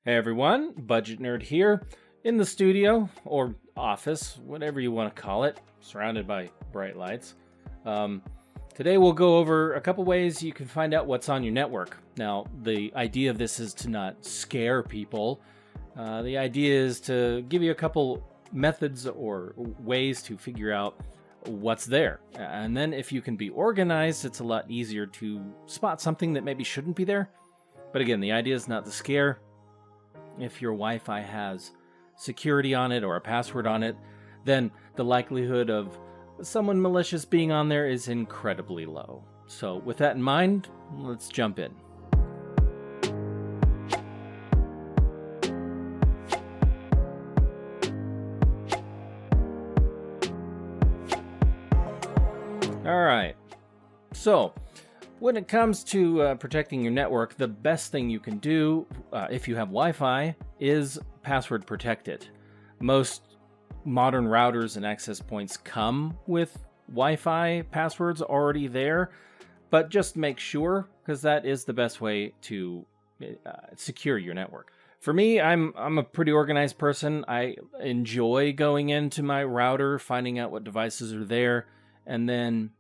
Hey everyone, Budget Nerd here in the studio or office, whatever you want to call it, surrounded by bright lights. Um, Today we'll go over a couple ways you can find out what's on your network. Now, the idea of this is to not scare people. The idea is to give you a couple methods or ways to figure out what's there. And then if you can be organized, it's a lot easier to spot something that maybe shouldn't be there. But again, the idea is not to scare. If your Wi-Fi has security on it or a password on it, then the likelihood of someone malicious being on there is incredibly low. So with that in mind, let's jump in. All right. So when it comes to protecting your network, the best thing you can do if you have Wi-Fi is password protect it. Most modern routers and access points come with Wi-Fi passwords already there, but just make sure, because that is the best way to secure your network. For me, I'm a pretty organized person. I enjoy going into my router, finding out what devices are there, and then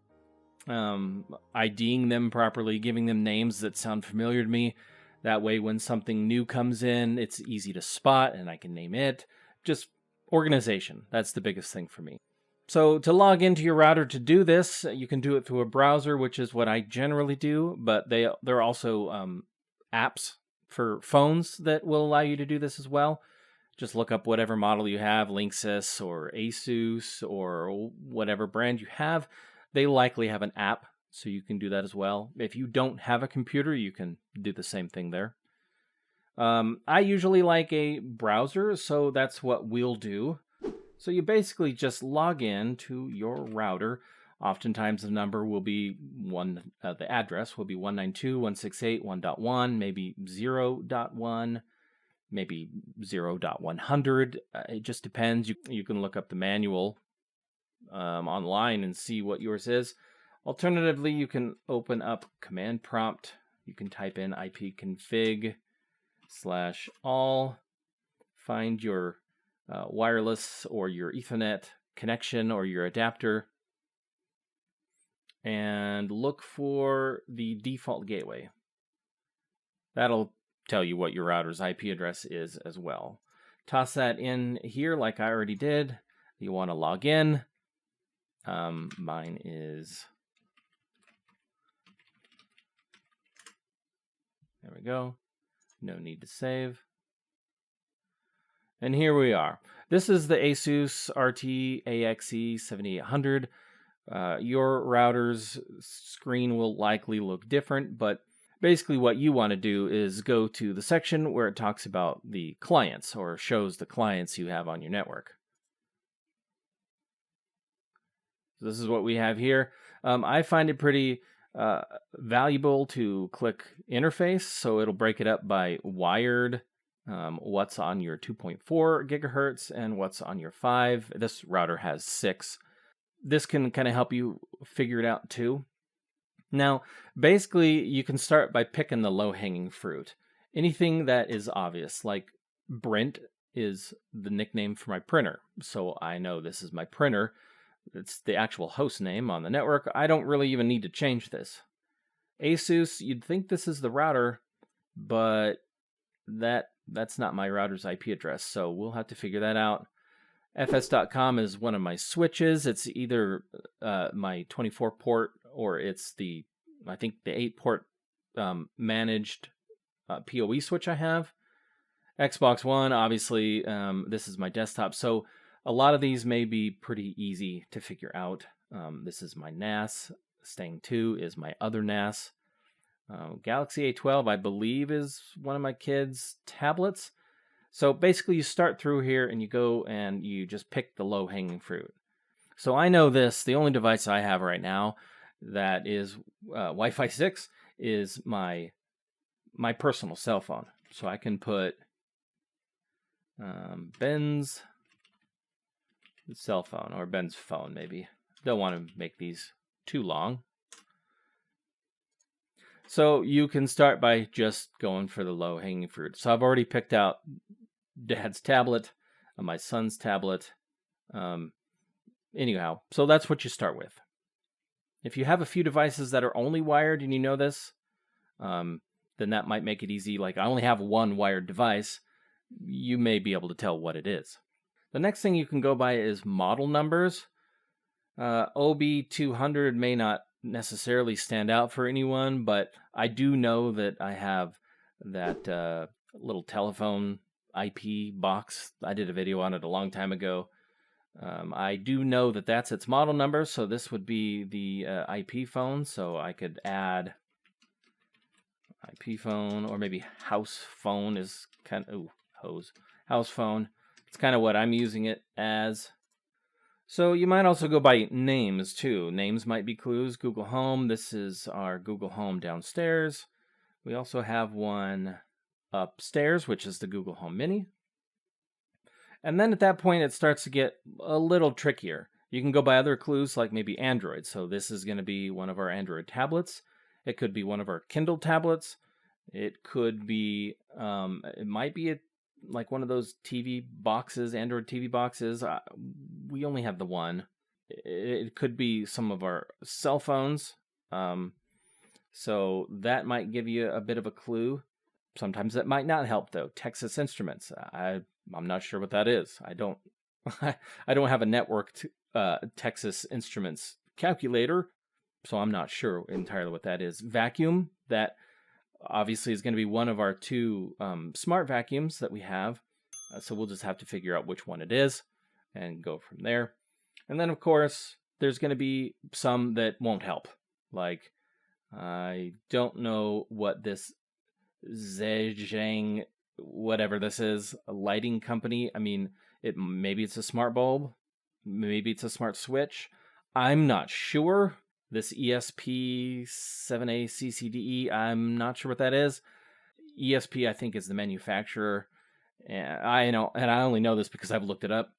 IDing them properly, giving them names that sound familiar to me. That way, when something new comes in, it's easy to spot and I can name it. Just organization. That's the biggest thing for me. So to log into your router to do this, you can do it through a browser, which is what I generally do, but there are also apps for phones that will allow you to do this as well. Just look up whatever model you have, Linksys or Asus or whatever brand you have. They likely have an app, so you can do that as well. If you don't have a computer, you can do the same thing there. I usually like a browser, so that's what we'll do. So you basically just log in to your router. Oftentimes the number will be the address will be 192.168.1.1, maybe 0.1, maybe 0.100. It just depends. You can look up the manual online and see what yours is. Alternatively, you can open up command prompt. You can type in ipconfig/all, find your wireless or your Ethernet connection or your adapter, and look for the default gateway. That'll tell you what your router's IP address is as well. Toss that in here like I already did. You want to log in. Mine is, there we go. No need to save. And here we are. This is the Asus RT AXE 7800. Your router's screen will likely look different, but basically what you want to do is go to the section where it talks about the clients or shows the clients you have on your network. So this is what we have here. I find it pretty valuable to click interface, so it'll break it up by wired, what's on your 2.4 gigahertz and what's on your 5. This router has 6. This can kind of help you figure it out too. Now, basically, you can start by picking the low-hanging fruit. Anything that is obvious, like Brent is the nickname for my printer, so I know this is my printer. It's the actual host name on the network. I don't really even need to change this. Asus, you'd think this is the router, but that's not my router's IP address, so we'll have to figure that out. fs.com is one of my switches. It's either my 24 port or it's I think the 8 port managed PoE switch I have. Xbox One, obviously, this is my desktop, so a lot of these may be pretty easy to figure out. This is my NAS. Stang 2 is my other NAS. Galaxy A12, I believe, is one of my kids' tablets. So basically, you start through here and you go and you just pick the low-hanging fruit. So I know the only device I have right now that is Wi-Fi 6 is my personal cell phone. So I can put Ben's cell phone or Ben's phone, maybe. Don't want to make these too long. So you can start by just going for the low-hanging fruit. So I've already picked out Dad's tablet, my son's tablet. Anyhow, so that's what you start with. If you have a few devices that are only wired and you know this, then that might make it easy. Like I only have one wired device, you may be able to tell what it is. The next thing you can go by is model numbers. OB200 may not necessarily stand out for anyone, but I do know that I have that little telephone IP box. I did a video on it a long time ago. I do know that that's its model number, so this would be the IP phone. So I could add IP phone, or maybe house phone is kind of, house phone. It's kind of what I'm using it as. So you might also go by names too. Names might be clues. Google Home, this is our Google Home downstairs. We also have one upstairs, which is the Google Home Mini. And then at that point, it starts to get a little trickier. You can go by other clues like maybe Android. So this is going to be one of our Android tablets. It could be one of our Kindle tablets. It could be, it might be like one of those TV boxes, Android TV boxes. We only have the one. It could be some of our cell phones. So that might give you a bit of a clue. Sometimes that might not help though. Texas Instruments. I'm not sure what that is. I don't have a networked Texas Instruments calculator, so I'm not sure entirely what that is. Vacuum, that obviously is going to be one of our two smart vacuums that we have. So we'll just have to figure out which one it is and go from there. And then, of course, there's going to be some that won't help. Like, I don't know what this Zhejiang, whatever this is, a lighting company. I mean, maybe it's a smart bulb. Maybe it's a smart switch. I'm not sure. This ESP7A CCDE, I'm not sure what that is. ESP, I think, is the manufacturer. And I only know this because I've looked it up.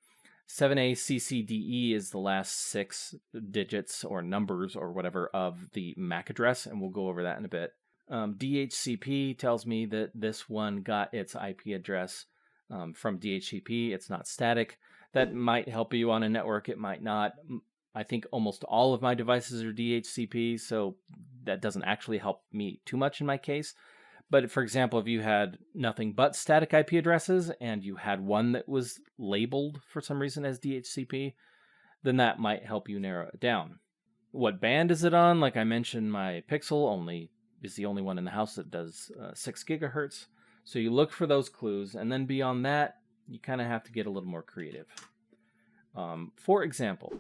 7A CCDE is the last 6 digits or numbers or whatever of the MAC address, and we'll go over that in a bit. DHCP tells me that this one got its IP address from DHCP. It's not static. That might help you on a network. It might not. I think almost all of my devices are DHCP, so that doesn't actually help me too much in my case. But for example, if you had nothing but static IP addresses and you had one that was labeled for some reason as DHCP, then that might help you narrow it down. What band is it on? Like I mentioned, my Pixel is the only one in the house that does 6 gigahertz. So you look for those clues, and then beyond that, you kind of have to get a little more creative. For example,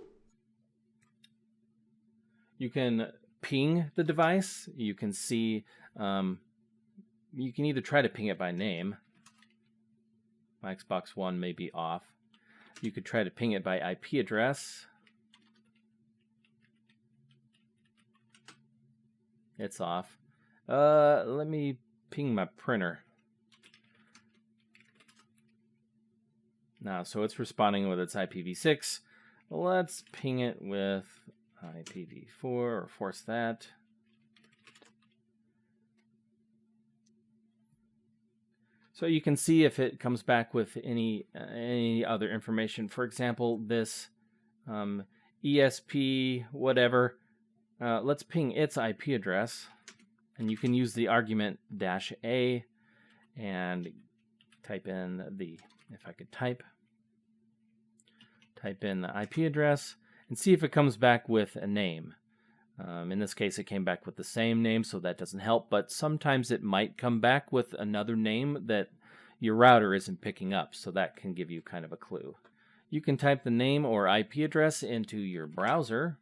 you can ping the device. You can see, you can either try to ping it by name. My Xbox One may be off. You could try to ping it by IP address. It's off. Let me ping my printer. Now, so it's responding with its IPv6. Let's ping it with IPv4 or force that. So you can see if it comes back with any other information. For example, this ESP whatever. Let's ping its IP address, and you can use the argument -A and type in if I could type in the IP address and see if it comes back with a name. In this case, it came back with the same name, so that doesn't help, but sometimes it might come back with another name that your router isn't picking up, so that can give you kind of a clue. You can type the name or IP address into your browser,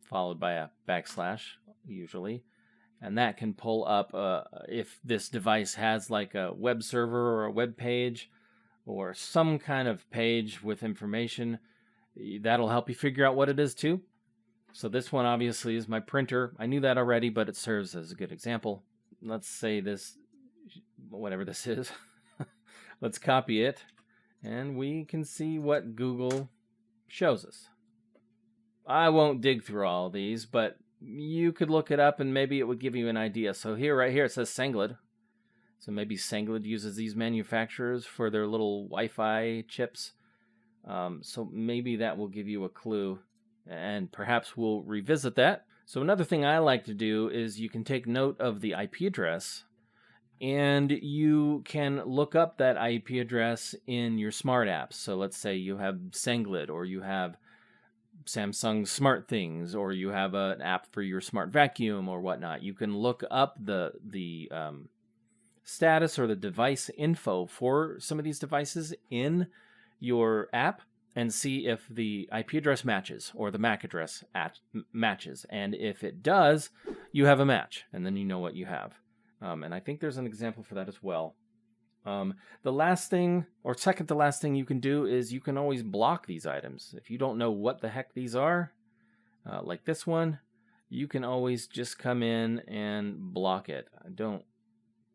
followed by a / usually, and that can pull up if this device has like a web server or a web page or some kind of page with information. That'll help you figure out what it is too. So this one obviously is my printer. I knew that already, but it serves as a good example. Let's say this, whatever this is, let's copy it, and we can see what Google shows us. I won't dig through all these, but you could look it up and maybe it would give you an idea. So here, right here, it says Sengled. So maybe Sengled uses these manufacturers for their little Wi-Fi chips. So maybe that will give you a clue, and perhaps we'll revisit that. So another thing I like to do is you can take note of the IP address, and you can look up that IP address in your smart apps. So let's say you have Sengled, or you have Samsung Smart Things, or you have an app for your smart vacuum or whatnot. You can look up the status or the device info for some of these devices in your app and see if the IP address matches or the MAC address matches. And if it does, you have a match, and then you know what you have. And I think there's an example for that as well. The last thing, or second to last thing you can do is you can always block these items. If you don't know what the heck these are, like this one, you can always just come in and block it. I don't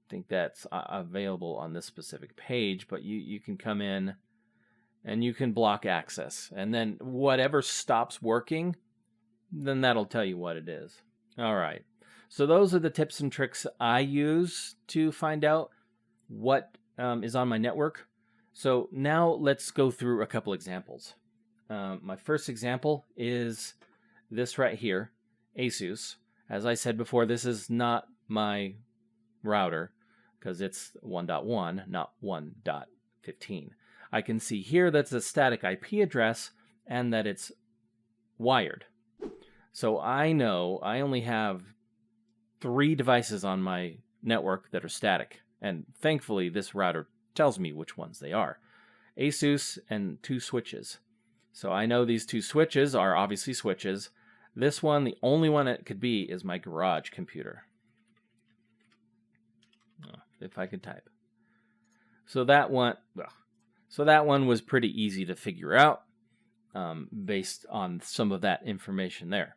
think that's available on this specific page, but you can come in and you can block access. And then whatever stops working, then that'll tell you what it is. All right. So those are the tips and tricks I use to find out what is on my network. So now let's go through a couple examples. My first example is this right here, Asus. As I said before, this is not my router because it's 1.1, not 1.15. I can see here that's a static IP address and that it's wired. So I know I only have 3 devices on my network that are static. And thankfully, this router tells me which ones they are. Asus and 2 switches. So I know these 2 switches are obviously switches. This one, the only one it could be, is my garage computer. Oh, if I could type. So that one was pretty easy to figure out based on some of that information there.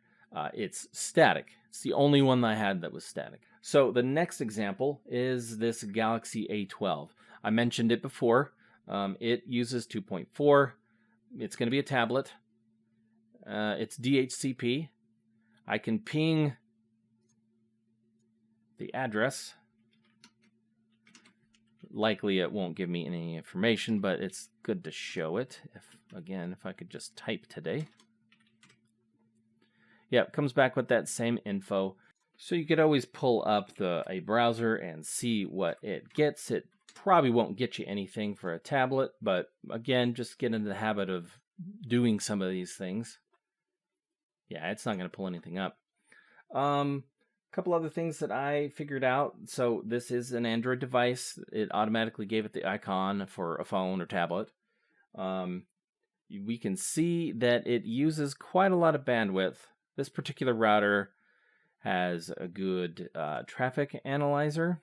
It's static. It's the only one I had that was static. So the next example is this Galaxy A12. I mentioned it before. It uses 2.4. It's going to be a tablet. It's DHCP. I can ping the address. Likely it won't give me any information, but it's good to show it. If I could just type today. Yeah, it comes back with that same info. So you could always pull up a browser and see what it gets. It probably won't get you anything for a tablet, but again, just get into the habit of doing some of these things. Yeah, it's not going to pull anything up. Couple other things that I figured out. So this is an Android device. It automatically gave it the icon for a phone or tablet. We can see that it uses quite a lot of bandwidth. This particular router has a good traffic analyzer.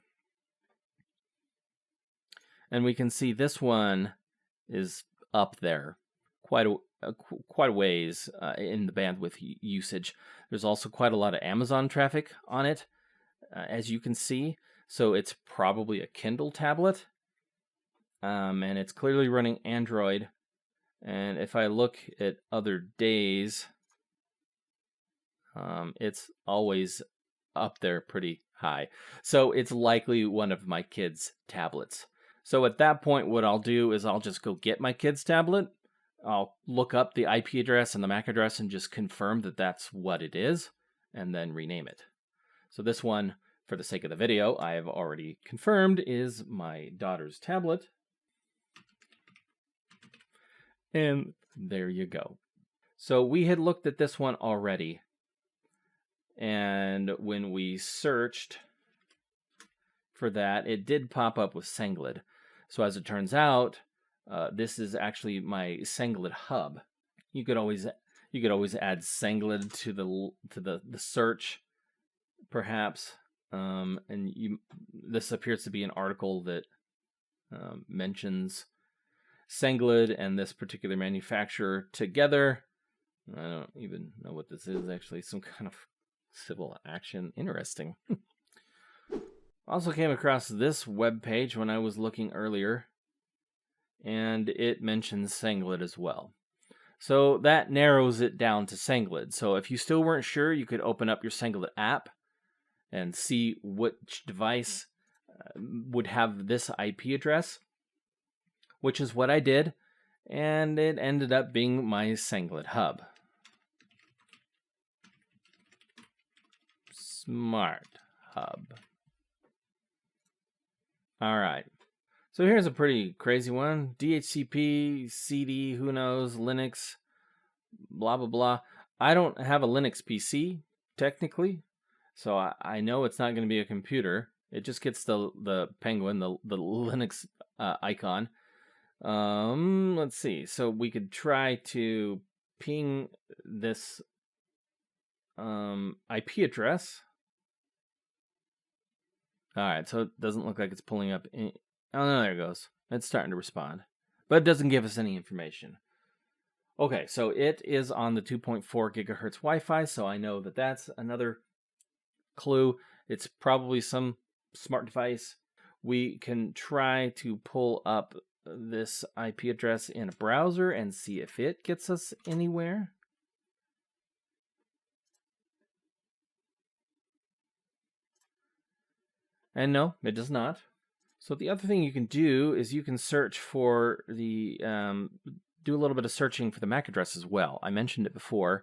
And we can see this one is up there quite a ways in the bandwidth usage. There's also quite a lot of Amazon traffic on it, as you can see. So it's probably a Kindle tablet. And it's clearly running Android. And if I look at other days, it's always up there pretty high. So it's likely one of my kids' tablets. So at that point, what I'll do is I'll just go get my kid's tablet. I'll look up the IP address and the MAC address and just confirm that that's what it is, and then rename it. So this one, for the sake of the video, I have already confirmed is my daughter's tablet. And there you go. So we had looked at this one already. And when we searched for that, it did pop up with Sengled. So as it turns out, this is actually my Sengled hub. You could always add Sengled to the search, perhaps. This appears to be an article that mentions Sengled and this particular manufacturer together. I don't even know what this is. Actually, some kind of civil action. Interesting. Also came across this web page when I was looking earlier, and it mentions Sengled as well. So that narrows it down to Sanglet. So if you still weren't sure, you could open up your Sanglet app and see which device would have this IP address, which is what I did, and it ended up being my Sanglet hub. Smart hub. All right. So here's a pretty crazy one. DHCP, CD, who knows, Linux, blah, blah, blah. I don't have a Linux PC, technically, so I know it's not going to be a computer. It just gets the penguin, the Linux icon. Let's see. So we could try to ping this IP address. All right, so it doesn't look like it's pulling up. Oh, no, there it goes. It's starting to respond, but it doesn't give us any information. Okay, so it is on the 2.4 gigahertz Wi-Fi, so I know that that's another clue. It's probably some smart device. We can try to pull up this IP address in a browser and see if it gets us anywhere. And no, it does not. So the other thing you can do is you can search for the, do a little bit of searching for the MAC address as well. I mentioned it before.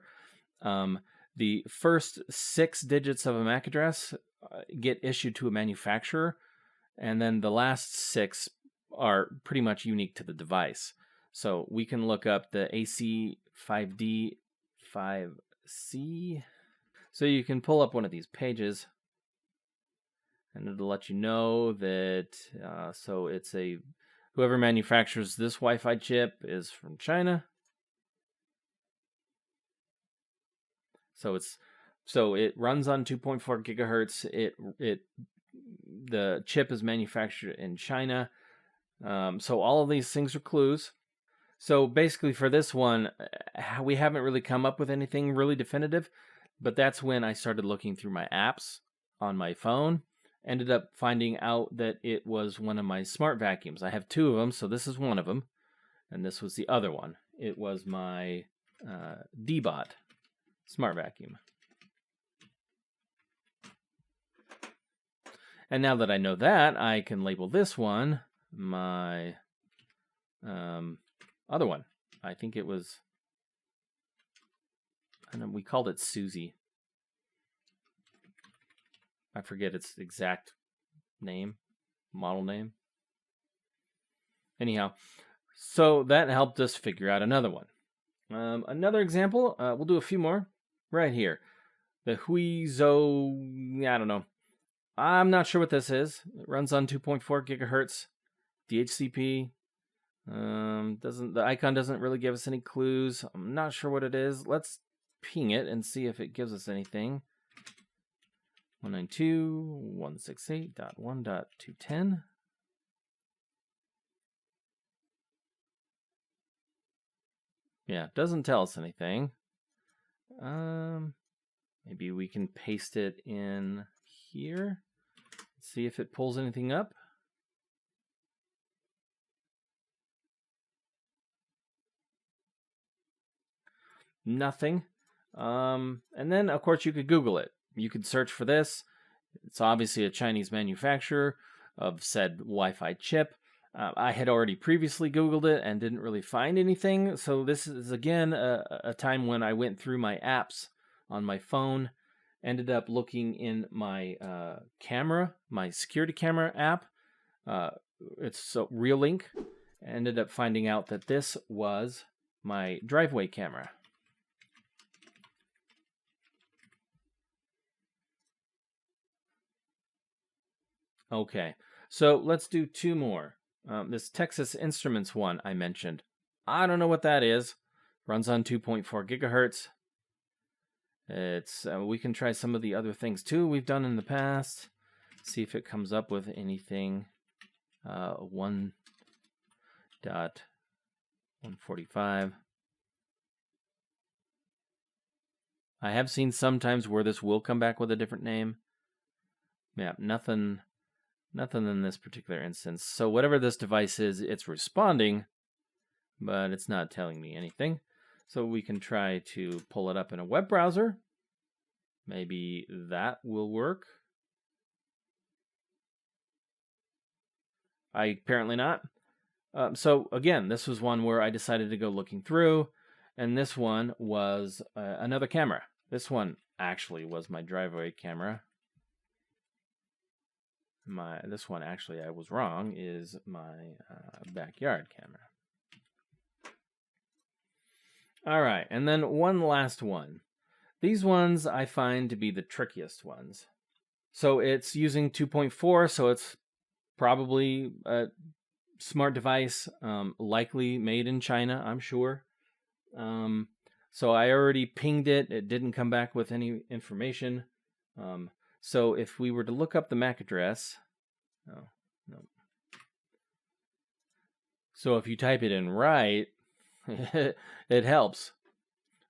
The first 6 digits of a MAC address get issued to a manufacturer, and then the last 6 are pretty much unique to the device. So we can look up the AC5D5C. So you can pull up one of these pages, and it'll let you know that, so it's whoever manufactures this Wi-Fi chip is from China. So it runs on 2.4 gigahertz. The chip is manufactured in China. So all of these things are clues. So basically for this one, we haven't really come up with anything really definitive, but that's when I started looking through my apps on my phone. Ended up finding out that it was one of my smart vacuums. I have 2 of them, so this is one of them, and this was the other one. It was my D-Bot smart vacuum. And now that I know that, I can label this one my other one. I think it was, we called it Susie. I forget its exact name, model name. Anyhow, so that helped us figure out another one. Another example, we'll do a few more right here. The Huizhou, I don't know. I'm not sure what this is. It runs on 2.4 gigahertz DHCP. The icon doesn't really give us any clues. I'm not sure what it is. Let's ping it and see if it gives us anything. 192.168.1.210. Yeah, doesn't tell us anything. Maybe we can paste it in here. See if it pulls anything up. Nothing. And then, of course, you could Google it. You could search for this. It's obviously a Chinese manufacturer of said Wi-Fi chip. I had already previously Googled it and didn't really find anything. So this is, again, a time when I went through my apps on my phone, ended up looking in my camera, my security camera app. It's Real-Link. Ended up finding out that this was my driveway camera. Okay, so let's do 2 more. This Texas Instruments one I mentioned. I don't know what that is. Runs on 2.4 gigahertz. It's we can try some of the other things too we've done in the past. See if it comes up with anything. 1.145. I have seen sometimes where this will come back with a different name. Yeah, nothing in this particular instance. So whatever this device is, it's responding, but it's not telling me anything. So we can try to pull it up in a web browser. Maybe that will work. Apparently not. So again, this was one where I decided to go looking through, and this one was another camera. This one actually was my driveway camera. This one actually, I was wrong, is my backyard camera. All right, and then one last one. These ones I find to be the trickiest ones. So it's using 2.4, so it's probably a smart device, likely made in China, I'm sure. So I already pinged it. It didn't come back with any information. So if we were to look up the MAC address, oh, no. So if you type it in right, it helps.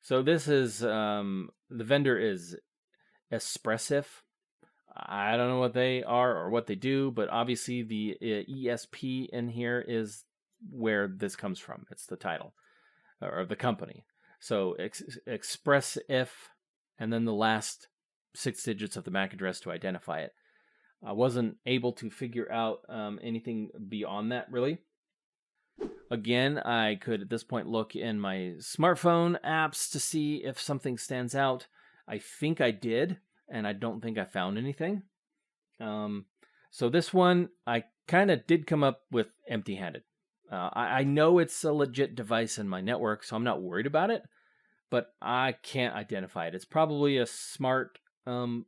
So this is, the vendor is Espressif. I don't know what they are or what they do, but obviously the ESP in here is where this comes from. It's the title or the company. So Expressif, and then the last 6 digits of the MAC address to identify it. I wasn't able to figure out anything beyond that, really. Again, I could at this point look in my smartphone apps to see if something stands out. I think I did, and I don't think I found anything. So this one, I kind of did come up with empty-handed. I know it's a legit device in my network, so I'm not worried about it, but I can't identify it. It's probably a smart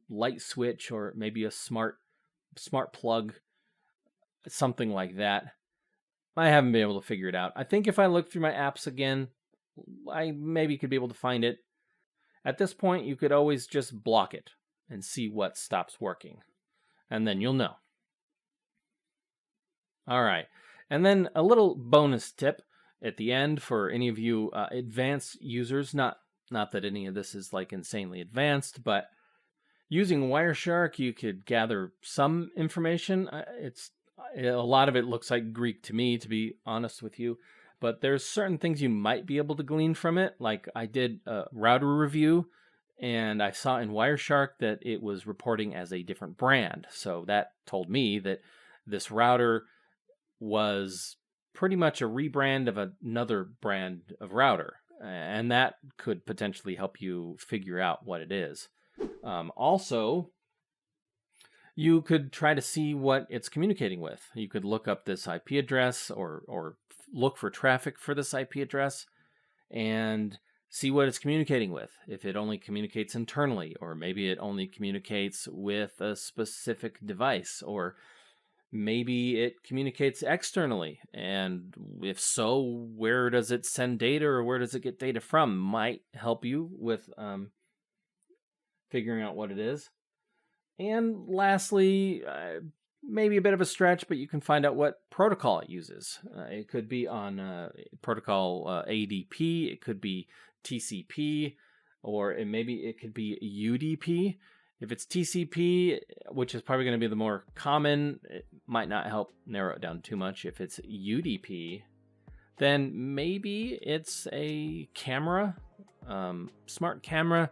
light switch, or maybe a smart plug, something like that. I haven't been able to figure it out. I think if I look through my apps again, I maybe could be able to find it. At this point, you could always just block it and see what stops working, and then you'll know. All right, and then a little bonus tip at the end for any of you advanced users. Not that any of this is like insanely advanced, but using Wireshark, you could gather some information. A lot of it looks like Greek to me, to be honest with you, but there's certain things you might be able to glean from it. Like I did a router review, and I saw in Wireshark that it was reporting as a different brand. So that told me that this router was pretty much a rebrand of another brand of router, and that could potentially help you figure out what it is. Also, you could try to see what it's communicating with. You could look up this IP address or look for traffic for this IP address and see what it's communicating with. If it only communicates internally, or maybe it only communicates with a specific device, or maybe it communicates externally. And if so, where does it send data, or where does it get data from? Might help you with figuring out what it is. And lastly, maybe a bit of a stretch, but you can find out what protocol it uses. It could be on protocol ADP, it could be TCP, or maybe it could be UDP. If it's TCP, which is probably going to be the more common, it might not help narrow it down too much. If it's UDP, then maybe it's a camera, smart camera,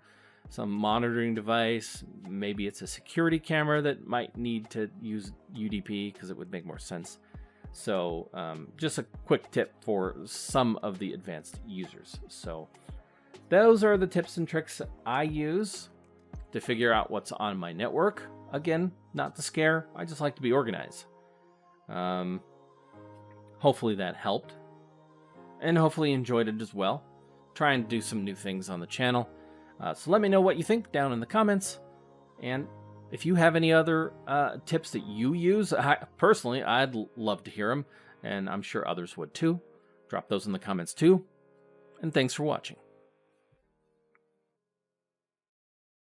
some monitoring device. Maybe it's a security camera that might need to use UDP because it would make more sense. So just a quick tip for some of the advanced users. So those are the tips and tricks I use to figure out what's on my network. Again, not to scare, I just like to be organized. Hopefully that helped, and hopefully you enjoyed it as well. Trying to do some new things on the channel. So let me know what you think down in the comments. And if you have any other tips that you use, personally, I'd love to hear them. And I'm sure others would too. Drop those in the comments too. And thanks for watching.